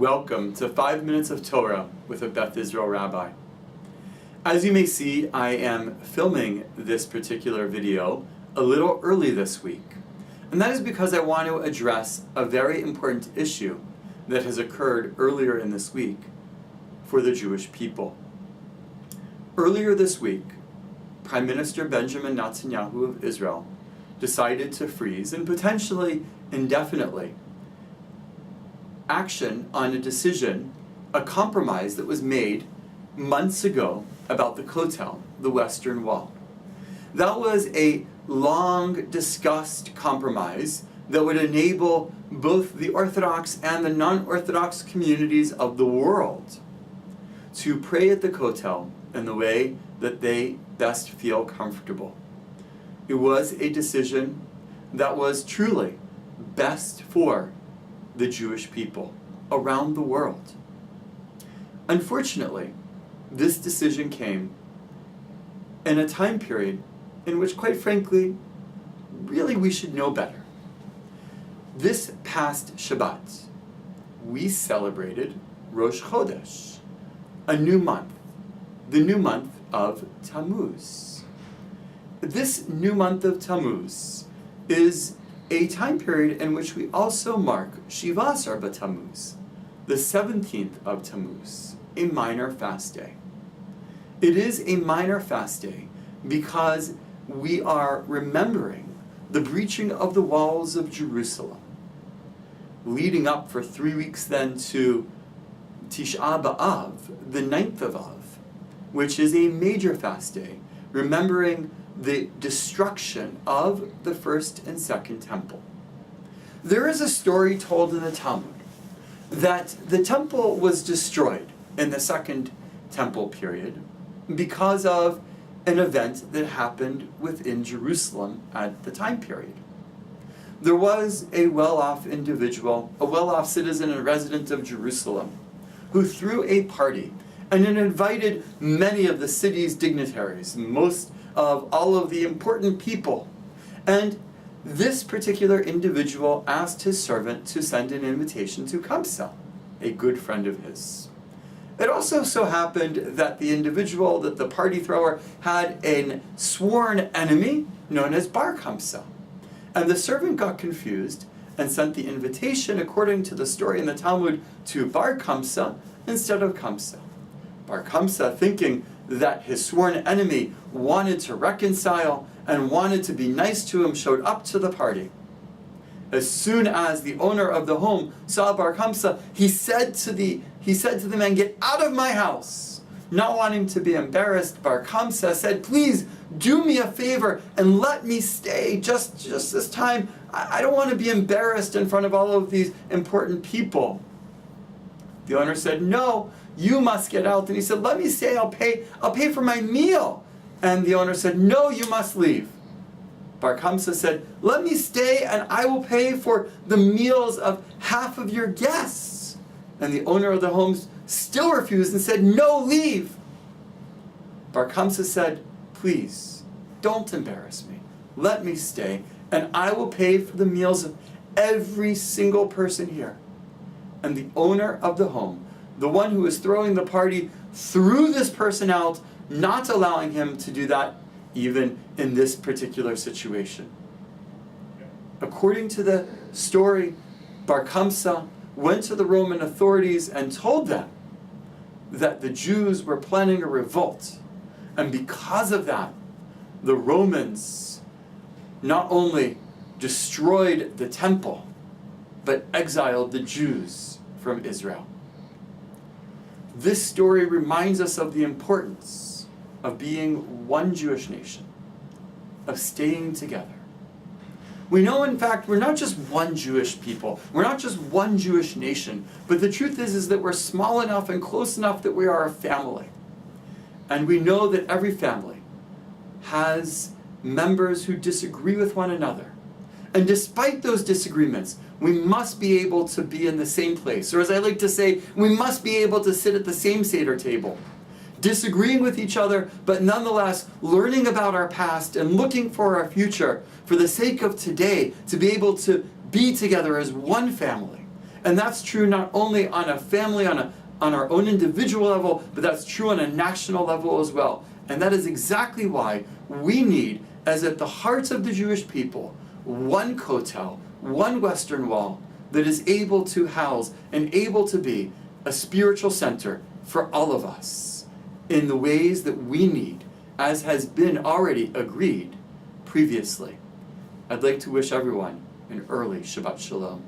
Welcome to 5 Minutes of Torah with a Beth Israel rabbi. As you may see, I am filming this particular video a little early this week. And that is because I want to address a very important issue that has occurred earlier in this week for the Jewish people. Earlier this week, Prime Minister Benjamin Netanyahu of Israel decided to freeze and potentially indefinitely action on a decision, a compromise that was made months ago about the Kotel, the Western Wall. That was a long discussed compromise that would enable both the Orthodox and the non-Orthodox communities of the world to pray at the Kotel in the way that they best feel comfortable. It was a decision that was truly best for the Jewish people around the world. Unfortunately, this decision came in a time period in which, quite frankly, really we should know better. This past Shabbat, we celebrated Rosh Chodesh, a new month, the new month of Tammuz. This new month of Tammuz is a time period in which we also mark Shiva Asar B'Tammuz, the 17th of Tammuz, a minor fast day. It is a minor fast day because we are remembering the breaching of the walls of Jerusalem, leading up for 3 weeks then to Tisha B'Av, the 9th of Av, which is a major fast day, remembering the destruction of the first and second temple. There is a story told in the Talmud that the temple was destroyed in the second temple period because of an event that happened within Jerusalem at the time period. There was a well-off individual, a well-off citizen and resident of Jerusalem, who threw a party and invited many of the city's dignitaries, most of all of the important people. And this particular individual asked his servant to send an invitation to Kamsa, a good friend of his. It also so happened that the individual, that the party thrower, had a sworn enemy known as Bar Kamsa. And the servant got confused and sent the invitation, according to the story in the Talmud, to Bar Kamsa instead of Kamsa. Bar Kamsa, thinking that his sworn enemy wanted to reconcile and wanted to be nice to him, showed up to the party. As soon as the owner of the home saw Bar Kamsa, he said to the man, "Get out of my house." Not wanting to be embarrassed, Bar Kamsa said, "Please do me a favor and let me stay just this time. I don't want to be embarrassed in front of all of these important people." The owner said, "No, you must get out." And he said, "Let me stay, I'll pay for my meal." And the owner said, "No, you must leave." Bar Kamsa said, "Let me stay and I will pay for the meals of half of your guests." And the owner of the home still refused and said, "No, leave." Bar Kamsa said, "Please, don't embarrass me. Let me stay and I will pay for the meals of every single person here." And the owner of the home, the one who was throwing the party, threw this person out, not allowing him to do that even in this particular situation. According to the story, Bar Kamsa went to the Roman authorities and told them that the Jews were planning a revolt. And because of that, the Romans not only destroyed the temple, but exiled the Jews from Israel. This story reminds us of the importance of being one Jewish nation, of staying together. We know, in fact, we're not just one Jewish people, we're not just one Jewish nation, but the truth is that we're small enough and close enough that we are a family. And we know that every family has members who disagree with one another. And despite those disagreements, we must be able to be in the same place. Or as I like to say, we must be able to sit at the same Seder table. Disagreeing with each other, but nonetheless learning about our past and looking for our future for the sake of today, to be able to be together as one family And that's true not only on a family, on our own individual level, but that's true on a national level as well. And that is exactly why we need, as at the hearts of the Jewish people, one Kotel, one Western Wall, that is able to house and able to be a spiritual center for all of us in the ways that we need, as has been already agreed previously. I'd like to wish everyone an early Shabbat Shalom.